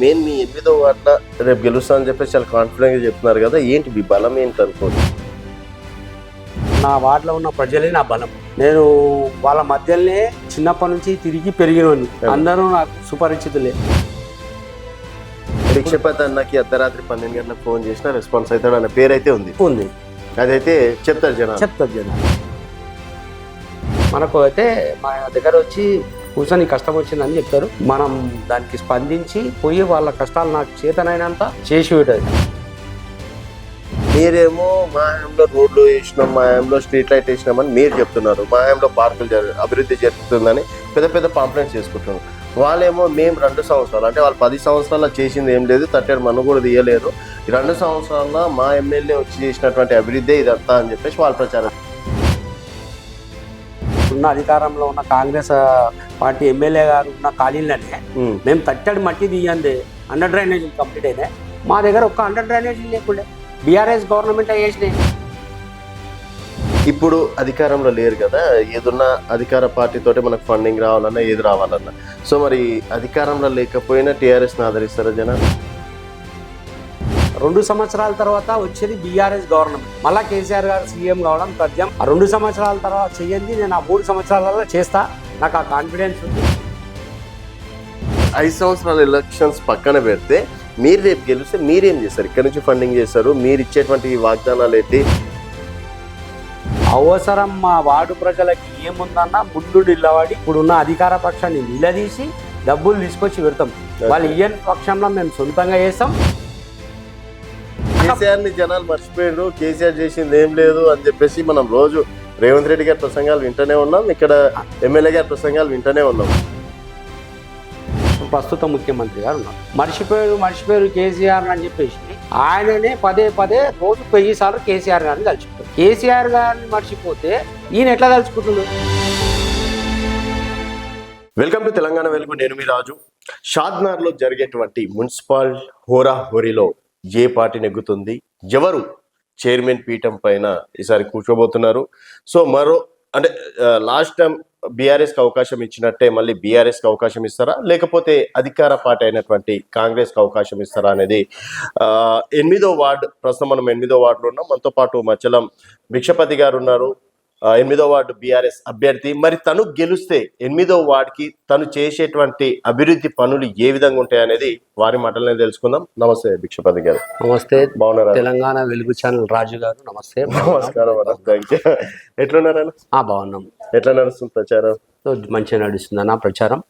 Main మీ 8వ వార్డున రేపు గెలుస్తా అని చెప్పేసి చాలా కాన్ఫిడెంట్గా చెప్తున్నారు కదా, ఏంటి మీ బలం ఏంటి అనుకోండి? నా వార్డులో ఉన్న ప్రజలే నా బలం. నేను వాళ్ళ మధ్యలోనే చిన్నప్పటి నుంచి తిరిగి పెరిగినోని, అందరూ నాకు సుపరిచితులే. భిక్షపతి అన్నకి అర్ధరాత్రి 12 గంటలకు ఫోన్ చేసినా రెస్పాన్స్ అవుతాడు అన్న పేరు అయితే ఉంది. అదైతే చెప్తారు జనాలు. మనకు అయితే మా దగ్గర వచ్చి కూర్చొని కష్టం వచ్చిందని చెప్తారు. మనం దానికి స్పందించి పోయి వాళ్ళ కష్టాలు నాకు చేతనైనంత చేసి పెట్టాలి. మీరేమో మా హయాంలో రోడ్లు వేసినాం, మా హయాంలో స్ట్రీట్ లైట్ వేసినామని మీరు చెప్తున్నారు, మా హయాంలో పార్కులు అభివృద్ధి జరుగుతుందని పెద్ద పెద్ద పాంప్లెంట్స్ చేసుకుంటున్నారు. వాళ్ళేమో మేము 2 సంవత్సరాలు అంటే వాళ్ళు 10 సంవత్సరాల్లో చేసింది ఏం లేదు, తట్టేడు మన్ను కూడా తీయలేరు, 2 సంవత్సరాల్లో మా ఎమ్మెల్యే వచ్చి చేసినటువంటి అభివృద్ధి ఇదంతా అని చెప్పేసి వాళ్ళ ప్రచారం. ఉన్న అధికారంలో ఉన్న కాంగ్రెస్ పార్టీ ఎమ్మెల్యే గారు ఉన్న ఖాళీలనే మేము తట్టడి మట్టి తీయండి, అండర్ డ్రైనేజీలు కంప్లీట్ అయినాయి. మా దగ్గర ఒక్క అండర్ డ్రైనేజీలు లేకుండే, బీఆర్ఎస్ గవర్నమెంట్ వేసినాయి. ఇప్పుడు అధికారంలో లేరు కదా, ఏదున్నా అధికార పార్టీతోటి మనకు ఫండింగ్ రావాలన్నా ఏది రావాలన్నా, సో మరి అధికారంలో లేకపోయినా టీఆర్ఎస్ని ఆదరిస్తారా జనాలు? 2 సంవత్సరాల తర్వాత వచ్చేది బీఆర్ఎస్ గవర్నమెంట్, మళ్ళా కేసీఆర్ గారు సీఎం కావడం తథ్యం. 2 సంవత్సరాల తర్వాత చెయ్యండి, నేను ఆ 3 సంవత్సరాలలో చేస్తా, నాకు ఆ కాన్ఫిడెన్స్ ఉంది. 5 సంవత్సరాల ఎలక్షన్స్ పక్కన పెడితే మీరు రేపు గెలిస్తే మీరేం చేస్తారు? ఇక్కడ నుంచి ఫండింగ్ చేస్తారు, మీరు ఇచ్చేటువంటి వాగ్దానాలు ఏంటి? అవసరం మా వార్డు ప్రజలకి ఏముందన్నా ముందు నిలబడి ఇప్పుడున్న అధికార పక్షాన్ని నిలదీసి డబ్బులు తీసుకొచ్చి పెడతాం. వాళ్ళు ఇయ్యని పక్షంలో మేము సొంతంగా చేస్తాం. కేసీఆర్ ని జనాలు మర్చిపోయారు, కేసీఆర్ చేసింది ఏం లేదు అని చెప్పేసి మనం రోజు రేవంత్ రెడ్డి గారి ప్రసంగాలు వింటూనే ఉన్నాం, ఇక్కడ ఎమ్మెల్యే గారి ప్రసంగాలు వింటూనే ఉన్నాం. ప్రస్తుత ముఖ్యమంత్రి గారు ఉన్నారు, మర్చిపోయారు కేసీఆర్ అని చెప్పేసి ఆయననే పదే రోజు 1000 సార్లు కేసీఆర్ గారిని తలుచుకుంటారు. కేసీఆర్ గారిని మర్చిపోతే ఈయన ఎట్లా తలుచుకుంటున్నారు? వెల్కమ్ టు తెలంగాణ వెలుగు, నేను మీ రాజు. షాద్నగర్ లో జరిగేటువంటి మున్సిపల్ హోరాహోరీలో ఏ పార్టీ నెగ్గుతుంది, ఎవరు చైర్మన్ పీఠం పైన ఈసారి కూర్చోబోతున్నారు? సో అంటే లాస్ట్ టైం బీఆర్ఎస్కి అవకాశం ఇచ్చినట్టే మళ్ళీ బీఆర్ఎస్కి అవకాశం ఇస్తారా, లేకపోతే అధికార పార్టీ అయినటువంటి కాంగ్రెస్కి అవకాశం ఇస్తారా అనేది 8వ వార్డు. ప్రస్తుతం మనం 8వ వార్డులో ఉన్నాం. మనతో పాటు మచ్చలం భిక్షపతి గారు ఉన్నారు, 8వ వార్డు బీఆర్ఎస్ అభ్యర్థి. మరి తను గెలిస్తే 8వ వార్డుకి తను చేసేటువంటి అభివృద్ధి పనులు ఏ విధంగా ఉంటాయి అనేది వారి మాటలనే తెలుసుకుందాం. నమస్తే భిక్షపతి గారు. నమస్తే. బాగున్నారా? తెలంగాణ వెలుగు ఛానల్ రాజు గారు నమస్తే. నమస్కారం. ఎట్లున్నారా? బాగున్నాం. ఎట్లా నడుస్తుంది ప్రచారం? మంచిగా నడుస్తుంది అన్న ప్రచారం.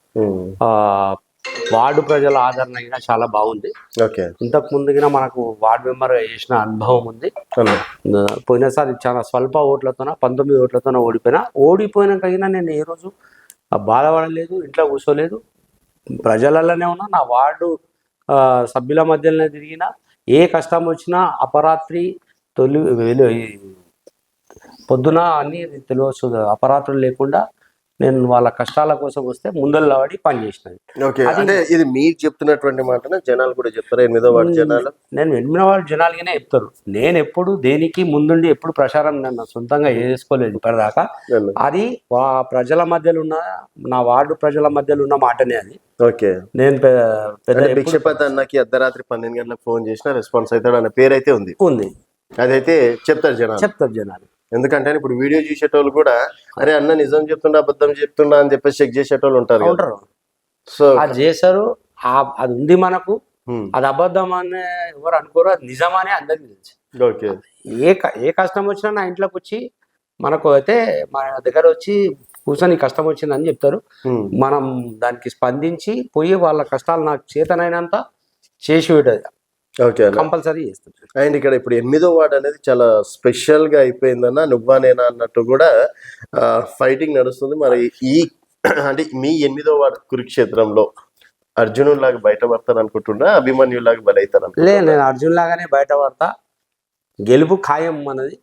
వార్డు ప్రజల ఆదరణ అయినా చాలా బాగుంది. ఇంతకు ముందుగా మనకు వార్డు మెంబర్ చేసిన అనుభవం ఉంది. పోయినసారి చాలా స్వల్ప ఓట్లతోన 19 ఓట్లతోన ఓడిపోయినాకైనా నేను ఏ రోజు బాధపడలేదు, ఇంట్లో కూర్చోలేదు, ప్రజలలోనే ఉన్నా. నా వార్డు సభ్యుల మధ్యలోనే తిరిగిన, ఏ కష్టం వచ్చినా అపరాత్రి పొద్దున అన్ని తెలియవచ్చు, అపరాత్రులు లేకుండా నేను వాళ్ళ కష్టాల కోసం వస్తే ముందర పడి పనిచేసినది. అంటే ఇది మీరు చెప్తున్నటువంటి మాట జనాలు కూడా చెప్తారు? 8వ వార్డు జనాలు, నేను 8వ వార్డు జనాలుగానే చెప్తారు. నేను ఎప్పుడు దేనికి ముందుండి ఎప్పుడు ప్రచారం నన్ను సొంతంగా చేసుకోలేదు ఇప్పటిదాకా. అది ప్రజల మధ్యలో ఉన్న, నా వార్డు ప్రజల మధ్యలో ఉన్న మాటనే అది. నేను భిక్షపతి అన్నకి అర్ధరాత్రి 12 గంటలకు ఫోన్ చేసినా రెస్పాన్స్ అవుతాడు అన్న పేరు అయితే ఉంది. అదైతే చెప్తారు జనాలు. ఎందుకంటే ఇప్పుడు వీడియో చూసేటోళ్ళు కూడా అరే అన్న నిజం చెప్తుండా అబద్ధం చెప్తుండా అని చెప్పేసి చెక్ చేసేటోళ్ళు ఉంటారు. సో అది చేశారు, అది ఉంది మనకు. అది అబద్ధం అని ఎవరు అనుకోరు, అది నిజమనే అందరికి తెలుసు. ఏ కష్టం వచ్చినా నా ఇంట్లోకి వచ్చి మనకు అయితే మన దగ్గర వచ్చి కూర్చొని కష్టం వచ్చిందని చెప్తారు. మనం దానికి స్పందించి పోయి వాళ్ళ కష్టాలు నాకు చేతనైనంత చేసి పెట్టదు, కంపల్సరీ చేస్తుంది. అండ్ ఇక్కడ ఇప్పుడు 8వ వార్డు అనేది చాలా స్పెషల్ గా అయిపోయిందన్న, నువ్వా నేనా అన్నట్టు కూడా ఫైటింగ్ నడుస్తుంది. మరి అంటే మీ 8వ వార్డు కురుక్షేత్రంలో అర్జునుడు లాగా బయటపడతాను అనుకుంటున్నా, అభిమన్యులాగా బలైతాను? నేను అర్జున్ లాగానే బయటపడతా, గెలుపు ఖాయం అన్నది.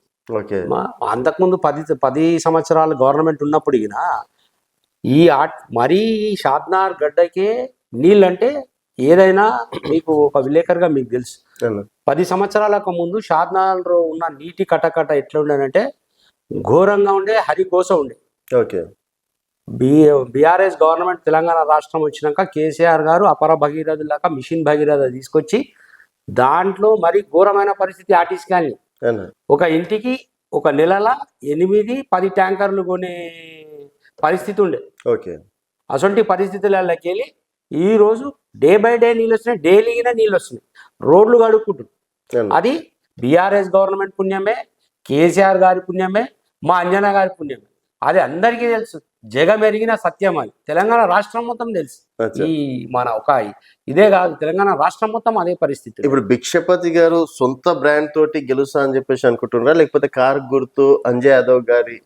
అంతకుముందు 10 సంవత్సరాలు గవర్నమెంట్ ఉన్నప్పుడు మరీ షాద్నగర్ గడ్డకే నీళ్ళంటే ఏదైనా మీకు ఒక విలేకరుగా మీకు తెలుసు. 10 సంవత్సరాలకు ముందు షాద్నగర్లో ఉన్న నీటి కటకట ఎట్లా ఉండేనంటే ఘోరంగా ఉండే, హరికోస ఉండే. బీఆర్ఎస్ గవర్నమెంట్ తెలంగాణ రాష్ట్రం వచ్చినాక కేసీఆర్ గారు అపర భగీరథులాగా మిషన్ భగీరథ తీసుకొచ్చి దాంట్లో మరి ఘోరమైన పరిస్థితి ఆర్టీసీ కానీ ఒక ఇంటికి ఒక నెలల 8-10 ట్యాంకర్లు కొనే పరిస్థితి ఉండే. ఓకే, అటువంటి పరిస్థితులకి వెళ్ళి ఈ రోజు డే బై డే నీళ్ళు వస్తున్నాయి, డైలీగా నీళ్ళు వస్తున్నాయి, రోడ్లు కడుక్కుంటున్నాయి. అది బీఆర్ఎస్ గవర్నమెంట్ పుణ్యమే, కేసీఆర్ గారి పుణ్యమే, మా అంజనా గారి పుణ్యమే. అది అందరికీ తెలుసు, జగమెరిగిన సత్యం. అది తెలంగాణ రాష్ట్రం మొత్తం తెలుసు. ఈ మన ఒక ఇదే కాదు, తెలంగాణ రాష్ట్రం మొత్తం అదే పరిస్థితి. ఇప్పుడు భిక్షపతి గారు సొంత బ్రాండ్ తోటి గెలుస్తా అని చెప్పేసి అనుకుంటున్నారా, లేకపోతే కార్ గుర్తు అంజయ్ యాదవ్ గారి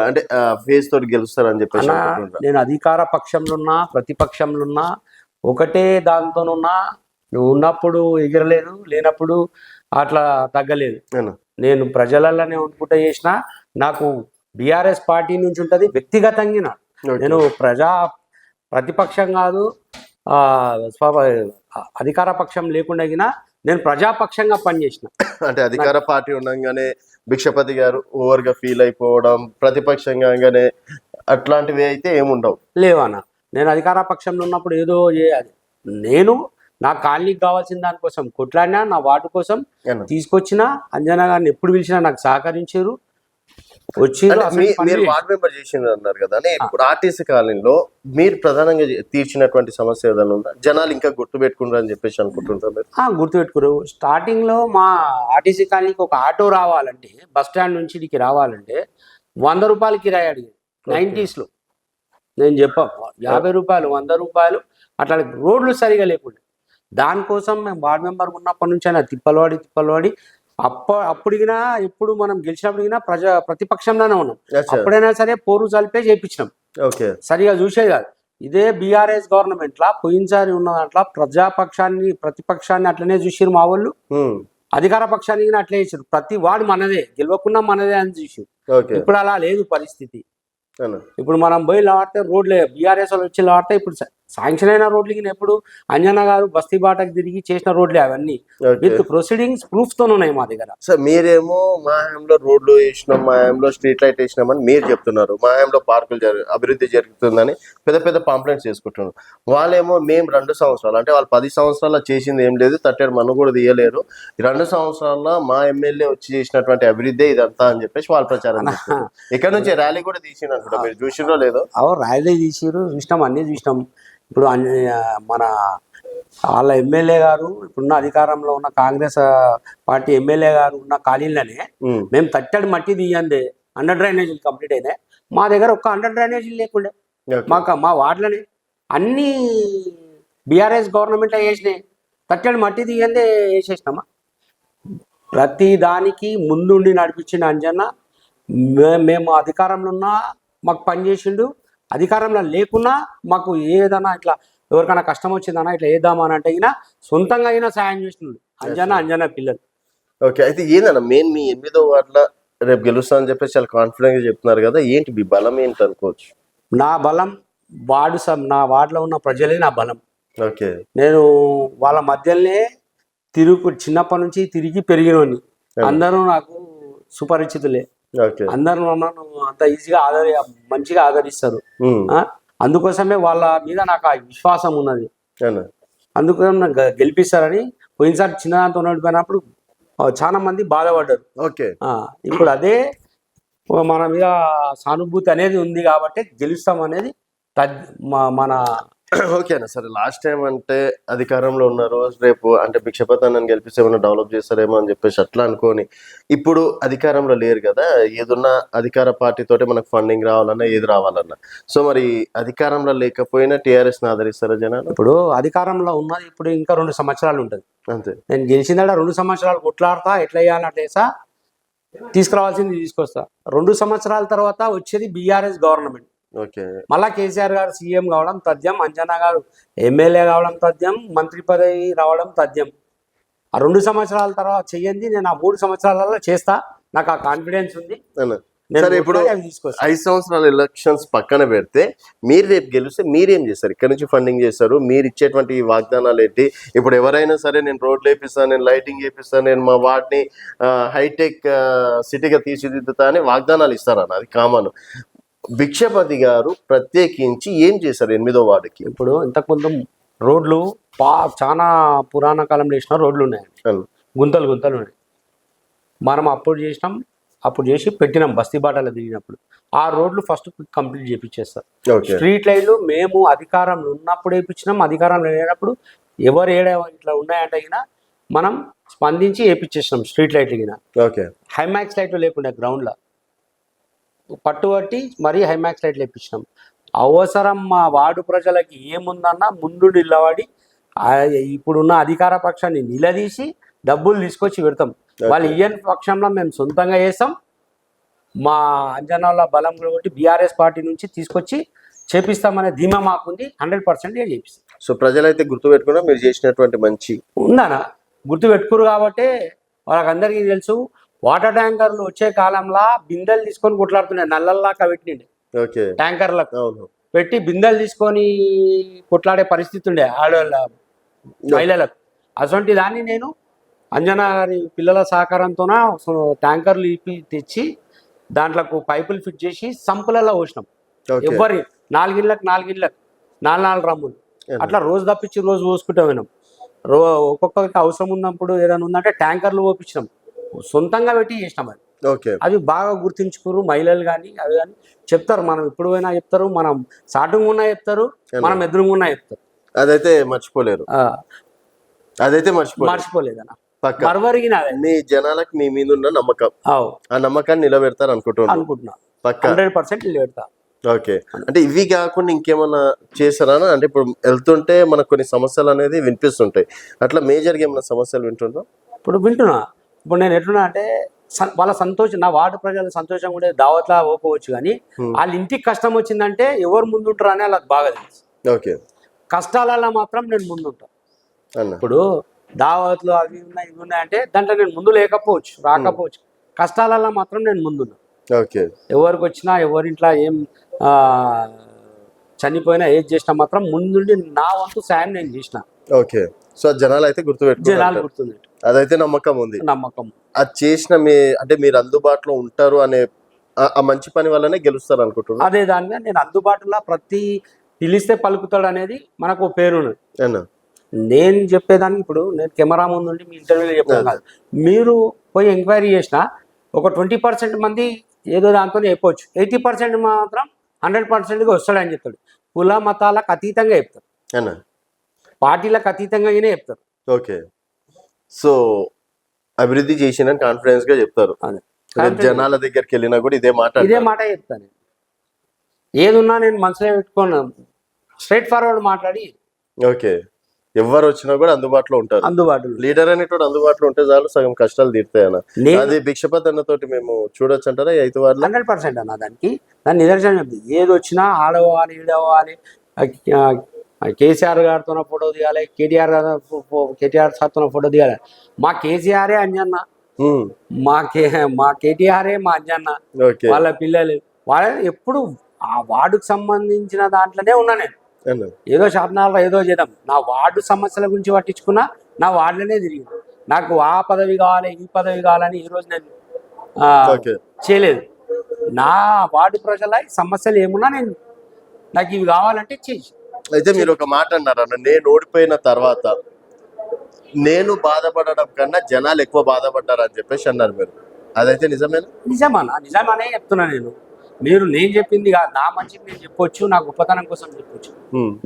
అంటే ఫేస్ తోటి గెలుస్తారని చెప్పేసి అనుకుంటున్నారా? నేను అధికార పక్షంలో ఉన్నా, ప్రతిపక్షంలో ఉన్నా, ఒకటే దాంతోనున్నా. నువ్వు ఉన్నప్పుడు ఎగిరలేదు, లేనప్పుడు అట్లా తగ్గలేదు. నేను ప్రజలలోనే ఉంటుకుంటా చేసిన. నాకు బీఆర్ఎస్ పార్టీ నుంచి ఉంటుంది వ్యక్తిగతంగా. నేను ప్రతిపక్షం కాదు, అధికార పక్షం లేకుండా నేను ప్రజాపక్షంగా పనిచేసిన. అంటే అధికార పార్టీ ఉండగానే భిక్షపతి గారు ఓవర్ గా ఫీల్ అయిపోవడం, ప్రతిపక్షంగానే అట్లాంటివి అయితే ఏముండవు లేవన్నా. నేను అధికార పక్షంలో ఉన్నప్పుడు ఏదో నేను నా కాలనీకి కావాల్సిన దానికోసం కొట్లాడినా, నా వార్డు కోసం తీసుకొచ్చిన. అంజనా గారిని ఎప్పుడు పిలిచినా నాకు సహకరించారు, వచ్చి మీరు వార్డ్ మెంబర్ చేసిండ్రు అన్నారు కదా. ఇప్పుడు ఆర్టీసీ కాలనీలో మీరు ప్రధానంగా తీర్చినటువంటి సమస్య ఏదైనా ఉందా? జనాలు ఇంకా గుర్తు పెట్టుకుంటారు అని చెప్పేసి అనుకుంటుంటారు. గుర్తు పెట్టుకున్నారు. స్టార్టింగ్ లో మా ఆర్టీసీ కాలనీకి ఒక ఆటో రావాలంటే, బస్ స్టాండ్ నుంచి ఇక్కడికి రావాలంటే 100 రూపాయలు కిరాయి అడిగింది 90s లో. నేను చెప్పా 50 రూపాయలు, 100 రూపాయలు. అట్లా రోడ్లు సరిగా లేకుండా దానికోసం మేము వార్డ్ మెంబర్ ఉన్నప్పటి నుంచి అయినా తిప్పలవాడి అప్పుడిగినా ఎప్పుడు మనం గెలిచినప్పుడిగినా ప్రతిపక్షంలోనే ఉన్నాం. అప్పుడైనా సరే పోరు చల్పే చేయించినాం, సరిగా చూసేది కాదు. ఇదే బీఆర్ఎస్ గవర్నమెంట్ లా పోయినసారి ఉన్న దాంట్లో ప్రతిపక్షాన్ని అట్లనే చూసారు మా వాళ్ళు, అధికార పక్షాన్ని అట్లే చేసారు. ప్రతి వాడు మనదే, గెలవకుండా మనదే అని చూసారు. ఇప్పుడు అలా లేదు పరిస్థితి. ఇప్పుడు మనం పోయి లాడితే రోడ్లే బీఆర్ఎస్ వాళ్ళు వచ్చి లాడితే ఇప్పుడు శాంక్షన్ అయిన రోడ్లకి ఎప్పుడు అంజనా గారు బస్తీ బాటకు తిరిగి చేసిన రోడ్లే అవన్నీ విత్ ప్రొసీడింగ్స్ ప్రూఫ్ తో ఉన్నాయి మా దగ్గర. సార్ మీరేమో మా హయాంలో రోడ్లు వేసినాం, మా హయాంలో స్ట్రీట్ లైట్ వేసినామని మీరు చెప్తున్నారు, మా హయాంలో పార్కులు అభివృద్ధి జరుగుతుందని పెద్ద పాంప్లెంట్స్ చేసుకుంటున్నారు. వాళ్ళేమో మేము 2 సంవత్సరాలు అంటే వాళ్ళు 10 సంవత్సరాల్లో చేసింది ఏం లేదు, తట్టేడు మనం కూడా తీయలేరు, 2 సంవత్సరాల్లో మా ఎమ్మెల్యే వచ్చి చేసినటువంటి అభివృద్ధి ఇదంతా అని చెప్పేసి వాళ్ళు ప్రచారం చేస్తారు. ఇక్కడ నుంచి ర్యాలీ కూడా తీసినట్టు మీరు చూసినో లేదో? ర్యాలీ తీసిరు, చూసినాం, అన్ని చూసినాం. ఇప్పుడు మన వాళ్ళ ఎమ్మెల్యే గారు ఇప్పుడున్న అధికారంలో ఉన్న కాంగ్రెస్ పార్టీ ఎమ్మెల్యే గారు ఉన్న ఖాళీలోనే మేము తట్టడి మట్టి తీయండి 100 డ్రైనేజీలు కంప్లీట్ అయినాయి. మా దగ్గర ఒక్క 100 డ్రైనేజీలు లేకుండే. మా వార్డులోనే అన్ని బీఆర్ఎస్ గవర్నమెంట్ వేసినాయి. తట్టడి మట్టి తీయండి వేసేసినామా. ప్రతి దానికి ముందుండి నడిపించిన అంజన్న. మేము అధికారంలో ఉన్నా మాకు పనిచేసిండు, అధికారంలో లేకున్నా మాకు ఏదైనా ఇట్లా ఎవరికైనా కష్టం వచ్చిందన్నా ఇట్లా వేద్దామని అంటే అయినా సొంతంగా అయినా సాయం చేస్తున్నాడు అంజనా పిల్లలు. ఓకే, అయితే ఏందన్నా మెయిన్ మీ 8వ వార్డులో రేపు గెలుస్తా అని చెప్పేసి చాలా కాన్ఫిడెంట్ గా చెప్తున్నారు కదా, ఏంటి మీ బలం ఏంటి అనుకోవచ్చు? నా బలం నా వార్డులో ఉన్న ప్రజలే నా బలం. ఓకే, నేను వాళ్ళ మధ్యలోనే చిన్నప్పటి నుంచి తిరిగి పెరిగినోని. అందరూ నాకు సుపరిచితులే, అందరూ నన్ను అంత ఈజీగా మంచిగా ఆదరిస్తారు. అందుకోసమే వాళ్ళ మీద నాకు ఆ విశ్వాసం ఉన్నది. అందుకోసం నాకు గెలిపిస్తారని పోయినసారి చిన్నదాంతో ఓడిపోయినప్పుడు చాలా మంది బాధపడ్డారు. ఇప్పుడు అదే మన మీద సానుభూతి అనేది ఉంది కాబట్టి గెలుస్తాం అనేది మన. ఓకేనా సరే, లాస్ట్ టైం అంటే అధికారంలో ఉన్నారు, రేపు అంటే భిక్షపతి అన్నని గెలిపిస్తే ఏమైనా డెవలప్ చేస్తారేమో అని చెప్పేసి అట్లా అనుకోని ఇప్పుడు అధికారంలో లేరు కదా, ఏదున్నా అధికార పార్టీతోటి మనకు ఫండింగ్ రావాలన్నా ఏది రావాలన్నా. సో మరి అధికారంలో లేకపోయినా టీఆర్ఎస్ ని ఆదరిస్తారా జనాలు? ఇప్పుడు అధికారంలో ఉన్నది ఇప్పుడు ఇంకా 2 సంవత్సరాలు ఉంటుంది అంతే. నేను గెలిచిందా 2 సంవత్సరాలు కొట్లాడతా, ఎట్లా వేయాలంటేసా తీసుకురావాల్సింది తీసుకొస్తా. 2 సంవత్సరాల తర్వాత వచ్చేది బీఆర్ఎస్ గవర్నమెంట్. మళ్ళా కేసీఆర్ గారు సీఎం కావడం తథ్యం, అంజనా గారు ఎమ్మెల్యే కావడం తథ్యం, మంత్రి పదవి రావడం తథ్యం. ఆ 2 సంవత్సరాల తర్వాత చెయ్యండి, నేను ఆ 3 సంవత్సరాలలో చేస్తా, నాకు ఆ కాన్ఫిడెన్స్ ఉంది. సరే, ఇప్పుడు 5 సంవత్సరాల ఎలక్షన్స్ పక్కన పెడితే మీరు రేపు గెలిస్తే మీరేం చేస్తారు? ఇక్కడ నుంచి ఫండింగ్ చేస్తారు, మీరు ఇచ్చేటువంటి వాగ్దానాలు ఏంటి? ఇప్పుడు ఎవరైనా సరే నేను రోడ్లు వేపిస్తాను, నేను లైటింగ్ వేపిస్తాను, నేను మా వార్డ్ని హైటెక్ సిటీగా తీర్చిదిద్దుతా అని వాగ్దానాలు ఇస్తారన్న, అది కామన్. భిక్షపతి గారు ప్రత్యేకించి ఏం చేశారు 8వ వార్డుకి? ఇప్పుడు ఇంతకుముందు రోడ్లు చాలా పురాణ కాలంలో వేసిన రోడ్లు ఉన్నాయండి, అవును. గుంతలు గుంతలు ఉన్నాయి. మనం అప్పుడు చేసి పెట్టినాం బస్తీ బాటలో దిగినప్పుడు. ఆ రోడ్లు ఫస్ట్ కంప్లీట్ చేపించేస్తారు. ఓకే. స్ట్రీట్ లైట్లు మేము అధికారంలో ఉన్నప్పుడు వేయించినాం, అధికారంలో లేనప్పుడు ఎవరు ఇట్లా ఉన్నాయంటే గిన మనం స్పందించి వేయించేసినాం స్ట్రీట్ లైట్లు గిన. ఓకే. హైమాక్స్ లైట్లు లేకుండా గ్రౌండ్లో పట్టుబట్టి మరీ హైమాక్స్ లైట్లు వేయించినాం. అవసరం మా వార్డు ప్రజలకి ఏముందన్నా ముందు నిలబడి ఇప్పుడున్న అధికార పక్షాన్ని నిలదీసి డబ్బులు తీసుకొచ్చి పెడతాం. వాళ్ళు ఇయ్యని పక్షంలో మేము సొంతంగా వేస్తాం. మా అంజనాల బలం కాబట్టి బీఆర్ఎస్ పార్టీ నుంచి తీసుకొచ్చి చేపిస్తామనే ధీమా మాకుంది. 100% చేపిస్తాం. సో ప్రజలైతే గుర్తుపెట్టుకున్నా మీరు చేసినటువంటి మంచి ఉందనా గుర్తు పెట్టుకురు కాబట్టి వాళ్ళకందరికీ తెలుసు. వాటర్ ట్యాంకర్లు వచ్చే కాలంలో బిందెలు తీసుకొని కొట్లాడుతున్నాయి, నల్లల్లాగా పెట్టిండే ఓకే ట్యాంకర్లకు అవును పెట్టి బిందెలు తీసుకొని కొట్లాడే పరిస్థితి ఉండే ఆడవాళ్ళ మహిళలకు. అటువంటి దాన్ని నేను అంజనా గారి పిల్లల సహకారంతోన ట్యాంకర్లు తెచ్చి దాంట్లకు పైపులు ఫిట్ చేసి సంపులలో పోసినాం. ఎవరి 4 ఇళ్ళకి 4 రమ్ములు అట్లా రోజు తప్పించి రోజు పోసుకుంటూ పోయినాం. ఒక్కొక్కరికి అవసరం ఉన్నప్పుడు ఏదైనా ఉందంటే ట్యాంకర్లు పోపించినాం, సొంతంగా పెట్టి చేసినాం. అది బాగా గుర్తించుకోరు మహిళలు కానీ అవి కానీ చెప్తారు. మనం ఇప్పుడు పోయినా చెప్తారు, మనం సాటుగా ఉన్నా చెప్తారు, మనం ఎదురుగా ఉన్నా చెప్తారు. అదైతే మర్చిపోలేరు, మర్చిపోలేదన్న మరవరిగిన మీ జనాలకు మీ మీద ఉన్న నమ్మకం, ఆ నమ్మకాన్ని నిలబెడతారు అనుకుంటున్నా 100% నిలబెడతా. ఓకే. అంటే ఇవి కాకుండా ఇంకేమన్నా చేశారా? అంటే ఇప్పుడు వెళ్తుంటే మనకు కొన్ని సమస్యలు అనేది వినిపిస్తుంటాయి, అట్లా మేజర్గా ఏమైనా సమస్యలు వింటున్నా? ఇప్పుడు నేను ఎట్లున్నా అంటే వాళ్ళ సంతోషం, నా వార్డు ప్రజల సంతోషం కూడా దావత్లా పోవచ్చు, కానీ వాళ్ళ ఇంటికి కష్టం వచ్చిందంటే ఎవరు ముందుంటారు అని వాళ్ళకి బాగా తెలుసు. ఓకే. కష్టాలలో మాత్రం నేను ముందుంటాను. ఇప్పుడు దావత్లు అవి ఉన్నాయి ఇవి ఉన్నాయంటే దాంట్లో నేను ముందు లేకపోవచ్చు, రాకపోవచ్చు, కష్టాలలో మాత్రం నేను ముందున్నా. ఓకే. ఎవరికి వచ్చినా ఎవరింట్లో ఏం చనిపోయినా ఏది చేసినా మాత్రం ముందుండి నా వంతు సాయం నేను చేసిన. ఓకే. సో జనాలు అయితే జనాలు గుర్తుంది, అదైతే నమ్మకం ఉంది. నమ్మకం అది చేసిన అంటే మీరు అందుబాటులో ఉంటారు అనే ఆ మంచి పని వల్లనే గెలుస్తారు అనుకుంటున్నాను. అదే దానిగా నేను అందుబాటులో ప్రతి పిలిస్తే పలుకుతాడు అనేది మనకు పేరున్నది. నేను చెప్పేదానికి ఇప్పుడు నేను కెమెరా ముందు మీ ఇంటర్వ్యూలో చెప్పాను కాదు, మీరు పోయి ఎంక్వైరీ చేసినా ఒక 20% మంది ఏదో దాంతో చెప్పవచ్చు, 80% మాత్రం 100%గా వస్తాడని చెప్తాడు. కుల మతాలకు అతీతంగా చెప్తారు, పార్టీలకు అతీతంగా చెప్తారు. ఓకే. సో అభివృద్ధి చేసిన కాన్ఫిడెన్స్ గా చెప్తారు. జనాల దగ్గరికి వెళ్ళినా కూడా ఇదే మాట చెప్తాను. ఏదున్నా నేను మనసులో పెట్టుకోను, స్ట్రైట్ ఫార్వర్డ్ మాట్లాడి. ఓకే. ఎవరు వచ్చినా కూడా అందుబాటులో ఉంటారు. అందుబాటులో లీడర్ అనేటువంటి అందుబాటులో ఉంటే చాలు, సగం కష్టాలు తీరుతాయన్న. అది భిక్షపతి అన్నతోటి మేము చూడొచ్చు అంటారా? 100% అన్న దాని నిదర్శనం చెప్తుంది. ఏది వచ్చినా ఆడవాలి ఈడవాలి, కేసీఆర్ గారితో ఫోటో దిగాలి, కేటీఆర్ సార్తో ఫోటో దిగాలి. మా కేసీఆరే అంజన్న, మా కేటీఆరే మా అంజన్న, వాళ్ళ పిల్లలు వాళ్ళ ఎప్పుడు ఆ వార్డుకు సంబంధించిన దాంట్లోనే ఉన్నా నేను. ఏదో శాసనాల్లో ఏదో చేద్దాం, నా వార్డు సమస్యల గురించి పట్టించుకున్నా, నా వార్డులోనే తిరిగి నాకు ఆ పదవి కావాలి ఈ పదవి కావాలని ఈ రోజు నేను చేయలేదు. నా వార్డు ప్రజల సమస్యలు ఏమున్నా నేను నాకు ఇవి కావాలంటే చేసి. అయితే మీరు ఒక మాట అన్నారు అన్న, నేను ఓడిపోయిన తర్వాత నేను బాధపడడం కన్నా జనాలు ఎక్కువ బాధపడ్డారు అని చెప్పేసి అన్నారు మీరు. అదైతే నిజమనే చెప్తున్నా నేను. నేను చెప్పింది కాదు, నా మంచికి నేను చెప్పొచ్చు, నా గొప్పతనం కోసం చెప్పొచ్చు.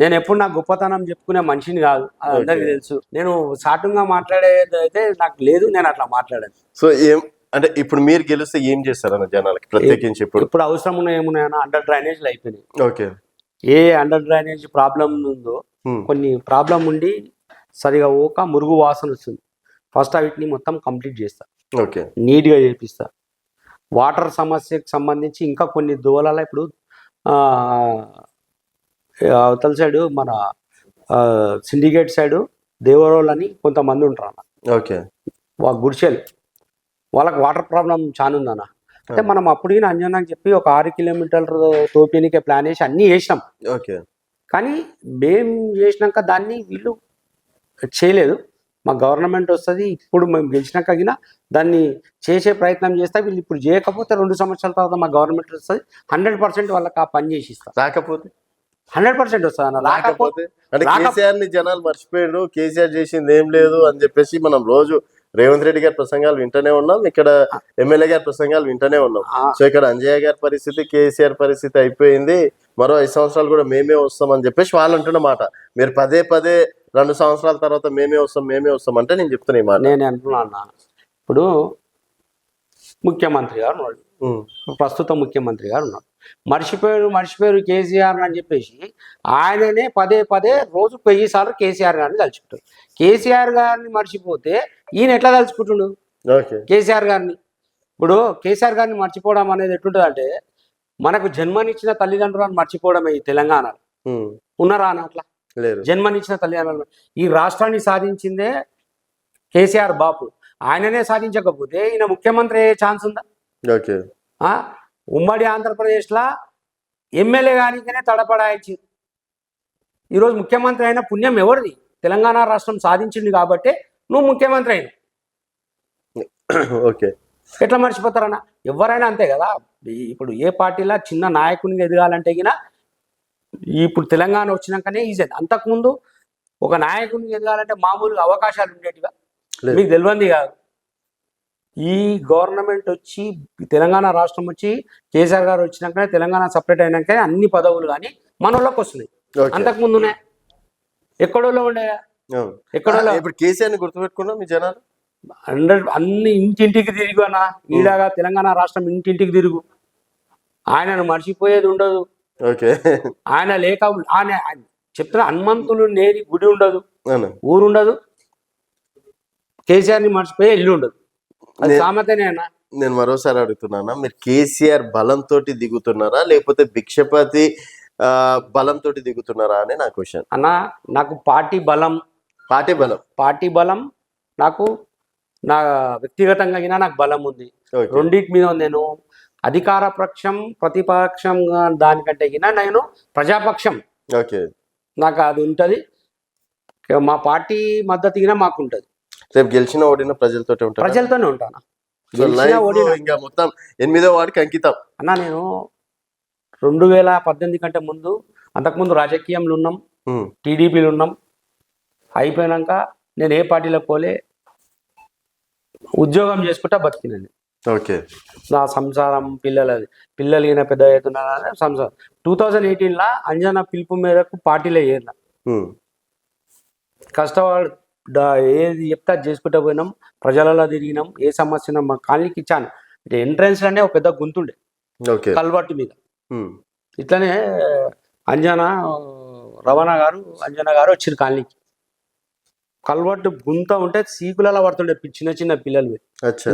నేను ఎప్పుడు నా గొప్పతనం చెప్పుకునే మనిషిని కాదు, అది అందరికీ తెలుసు. నేను సాటుగా మాట్లాడేది అయితే నాకు లేదు, నేను అట్లా మాట్లాడాను. సో అంటే ఇప్పుడు మీరు గెలిస్తే ఏం చేస్తారన్న జనాలకి ప్రత్యేకించి? ఇప్పుడు అవసరం ఉన్న ఏమున్నాయన్నా అండర్ డ్రైనేజ్లు అయిపోయినాయి. ఓకే. ఏ అండర్ డ్రైనేజ్ ప్రాబ్లం ఉందో, కొన్ని ప్రాబ్లం ఉండి సరిగా ఓక మురుగు వాసన వస్తుంది, ఫస్ట్ వీటిని మొత్తం కంప్లీట్ చేస్తా. ఓకే. నీట్గా చేపిస్తా. వాటర్ సమస్యకు సంబంధించి ఇంకా కొన్ని దోలాల ఇప్పుడు అవతల సైడు మన సిండికేట్ సైడు దేవరోళ్ళు అని కొంతమంది ఉంటారు అన్న. ఓకే. గుడిచెలు వాళ్ళకి వాటర్ ప్రాబ్లం చాలా ఉందన్న. అంటే మనం అప్పుడు అంజనాకి చెప్పి ఒక 6 కిలోమీటర్లు తోపినికే ప్లాన్ చేసి అన్నీ చేసినాం. ఓకే. కానీ మేము చేసినాక దాన్ని వీళ్ళు చేయలేదు. మా గవర్నమెంట్ వస్తుంది, ఇప్పుడు మేము గెలిచినాక గిన దాన్ని చేసే ప్రయత్నం చేస్తా, వీళ్ళు ఇప్పుడు చేయకపోతే 2 సంవత్సరాల తర్వాత మా గవర్నమెంట్ వస్తుంది, 100% వాళ్ళకి ఆ పని చేసి ఇస్తా. రాకపోతే 100% వస్తుంది అన్న. రాకపోతే అంటే కేసీఆర్ ని జనాలు మర్చిపోయారు, కేసీఆర్ చేసింది ఏం లేదు అని చెప్పేసి మనం రోజు రేవంత్ రెడ్డి గారి ప్రసంగాలు వింటూనే ఉన్నాం, ఇక్కడ ఎమ్మెల్యే గారి ప్రసంగాలు వింటూనే ఉన్నాం. సో ఇక్కడ అంజయ్య గారి పరిస్థితి, కేసీఆర్ పరిస్థితి అయిపోయింది, మరో 5 సంవత్సరాలు కూడా మేమే వస్తామని చెప్పేసి వాళ్ళు అంటున్నమాట. మీరు పదే 2 సంవత్సరాల తర్వాత మేమే వస్తాం అంటే నేను చెప్తున్నా ఈ మాట. నేను అంటున్నా, ఇప్పుడు ముఖ్యమంత్రి గారు ఉన్నాడు, ప్రస్తుత ముఖ్యమంత్రి గారు ఉన్నాడు, మర్చిపోయారు కేసీఆర్ అని చెప్పేసి ఆయననే పదే రోజు 1000 సార్లు కేసీఆర్ గారిని తలుచుకుంటారు. కేసీఆర్ గారిని మర్చిపోతే ఈయన ఎట్లా తలుచుకుంటున్నాడు కేసీఆర్ గారిని? ఇప్పుడు కేసీఆర్ గారిని మర్చిపోవడం అనేది ఎట్లుంటుంది అంటే, మనకు జన్మనిచ్చిన తల్లిదండ్రులను మర్చిపోవడమే ఈ తెలంగాణలో. ఉన్నారా అని అట్లా జన్మనిచ్చిన తల్లిదండ్రులు? ఈ రాష్ట్రాన్ని సాధించిందే కేసీఆర్ బాపు, ఆయననే సాధించకపోతే ఈయన ముఖ్యమంత్రి అయ్యే ఛాన్స్ ఉందా? ఉమ్మడి ఆంధ్రప్రదేశ్లో ఎమ్మెల్యే గానికనే తడపడాయించి ఈరోజు ముఖ్యమంత్రి అయిన పుణ్యం ఎవరిది? తెలంగాణ రాష్ట్రం సాధించింది కాబట్టి నువ్వు ముఖ్యమంత్రి అయిన. ఓకే, ఎట్లా మర్చిపోతారన్నా? ఎవరైనా అంతే కదా. ఇప్పుడు ఏ పార్టీలో చిన్న నాయకునిగా ఎదగాలంటే గిన ఇప్పుడు తెలంగాణ వచ్చినాకనే ఈజీ. అంతకుముందు ఒక నాయకునిగా ఎదగాలంటే మామూలుగా అవకాశాలు ఉండేటిగా, మీకు తెలియంది కాదు. ఈ గవర్నమెంట్ వచ్చి, తెలంగాణ రాష్ట్రం వచ్చి, కేసీఆర్ గారు వచ్చినాకనే, తెలంగాణ సపరేట్ అయినాకనే అన్ని పదవులు కానీ మనోళ్ళకి వస్తున్నాయి. అంతకుముందునే ఎక్కడోలో ఉండే, ఎక్కడోలో. ఇప్పుడు కేసీఆర్ని గుర్తుపెట్టుకున్నాం మీ జనాలు 100 అన్ని ఇంటింటికి తిరిగి అన్న, ఈడాగా తెలంగాణ రాష్ట్రం ఇంటింటికి తిరుగు, ఆయనను మర్చిపోయేది ఉండదు. ఆయన లేక ఆయన చెప్తున్నా, హనుమంతులు నేరి గుడి ఉండదు, ఊరు ఉండదు, కేసీఆర్ని మర్చిపోయే ఇల్లు ఉండదు. అది సామెతనే అన్న. నేను మరోసారి అడుగుతున్నానా, మీరు కేసీఆర్ బలంతో దిగుతున్నారా లేకపోతే భిక్షపతి బలంతో దిగుతున్నారా అని నా క్వశ్చన్ అన్న. నాకు పార్టీ బలం నాకు, నా వ్యక్తిగతంగా అయినా నాకు బలం ఉంది. రెండింటి మీద నేను అధికార పక్షం, ప్రతిపక్షం దానికంటే గినా నేను ప్రజాపక్షం. నాకు అది ఉంటుంది. మా పార్టీ మద్దతు గినా మాకు ఉంటుంది. రేపు గెలిచిన ఓడిన ప్రజలతోనే ఉంటాను. ఇంకా మొత్తం 8వ వార్డుకి అంకితం అన్న. నేను 2018 కంటే ముందు, అంతకుముందు రాజకీయంలో ఉన్నాం, టీడీపీలో ఉన్నాం. అయిపోయినాక నేను ఏ పార్టీలో పోలే, ఉద్యోగం చేసుకుంటా బతికినండి. నా సంసారం, పిల్లలు ఈయన పెద్ద అవుతున్నారనే సంసారం. 2018లో అంజనా పిలుపు మేరకు పార్టీలో ఏరిన, కష్టపడి ఏది చెప్తే అది చేసుకుంటూ పోయినాం, ప్రజలలో తిరిగినాం. ఏ సమస్య మా కాలనీకి ఇచ్చాను. ఎంట్రన్స్ లోనే ఒక పెద్ద గుంతుండే కల్వర్టు మీద. ఇట్లనే అంజనా గారు వచ్చిన కాలనీకి. కల్వర్టు గుంత ఉంటే సీకులలో పడుతుండే చిన్న పిల్లలు.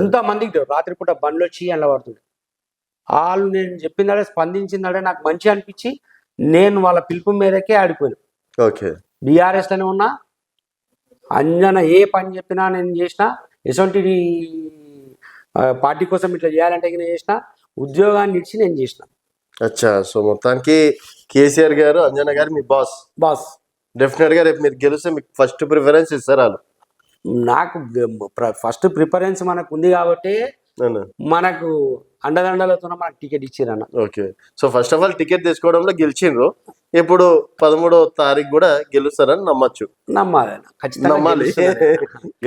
ఇంతమందికి రాత్రిపూట బండ్లు వచ్చి అలా పడుతుండే. వాళ్ళు నేను చెప్పిందాడే స్పందించిందాడే నాకు మంచి అనిపించి నేను వాళ్ళ పిలుపు మేరకే ఆడిపోయాను. బీఆర్ఎస్ లోనే ఉన్నా. అంజన ఏ పని చెప్పినా నేను చేసిన, ఎటువంటి పార్టీ కోసం ఇట్లా చేయాలంటే నేను చేసిన, ఉద్యోగాన్ని ఇచ్చి నేను చేసిన. సో మొత్తానికి కేసీఆర్ గారు, అంజనా గారు మీ బాస్. డెఫినెట్ గా రేపు మీరు గెలిస్తే మీకు ఫస్ట్ ప్రిఫరెన్స్ ఇస్తారు వాళ్ళు. నాకు ఫస్ట్ ప్రిఫరెన్స్ మనకు ఉంది కాబట్టి మనకు అండదండలతో మనకు టికెట్ ఇచ్చారన్న. So first of all ticket తీసుకోవడంలో గెలిచిండ్రు. ఇప్పుడు 13వ తారీఖు కూడా గెలుస్తారని నమ్మాలి.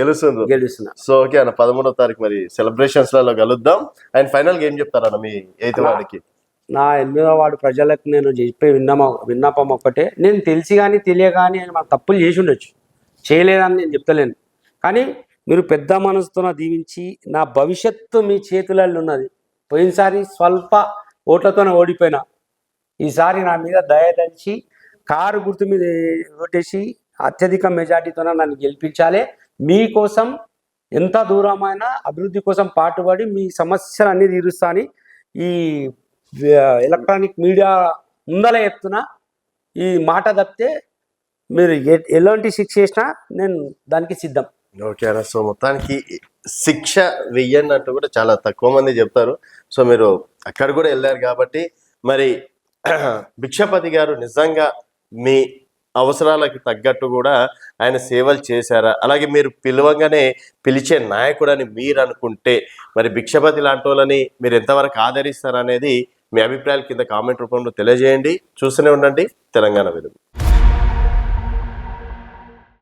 గెలుస్తున్నా. సో ఓకే అన్న, 13వ తారీఖు మరి సెలబ్రేషన్స్ లలో కలుద్దాం. అండ్ ఫైనల్ గా ఏం చెప్తారన్న మీ 8వ వార్డుకి? నా 8వ వార్డు ప్రజలకు నేను చెప్పే విన్నపం ఒక్కటే, నేను తెలిసి కానీ తెలియక కానీ మన తప్పులు చేసి ఉండొచ్చు, చేయలేదని నేను చెప్తలేను. కానీ మీరు పెద్ద మనసుతో దీవించి, నా భవిష్యత్తు మీ చేతులలో ఉన్నది. పోయినసారి స్వల్ప ఓట్లతోనే ఓడిపోయినా, ఈసారి నా మీద దయదంచి కారు గుర్తు మీద ఓటేసి అత్యధిక మెజార్టీతో నన్ను గెలిపించాలి. మీకోసం ఎంత దూరమైనా అభివృద్ధి కోసం పాటుపడి మీ సమస్యలు అన్నీ తీరుస్తా అని ఈ ఎలక్ట్రానిక్ మీడియా ముందల చెప్తున్నా. ఈ మాట తప్పితే మీరు ఎలాంటి శిక్ష చేసినా నేను దానికి సిద్ధం. ఓకే అన్న. సో మొత్తానికి శిక్ష వెయ్యన్నట్టు కూడా చాలా తక్కువ మంది చెప్తారు. సో మీరు అక్కడ కూడా వెళ్ళారు కాబట్టి మరి భిక్షపతి గారు నిజంగా మీ అవసరాలకు తగ్గట్టు కూడా ఆయన సేవలు చేశారా? అలాగే మీరు పిలవగానే పిలిచే నాయకుడని మీరు అనుకుంటే మరి భిక్షపతి లాంటి వాళ్ళని మీరు ఎంతవరకు ఆదరిస్తారనేది మీ అభిప్రాయాలు కింద కామెంట్ రూపంలో తెలియజేయండి. చూస్తూనే ఉండండి తెలంగాణ వెలుగు.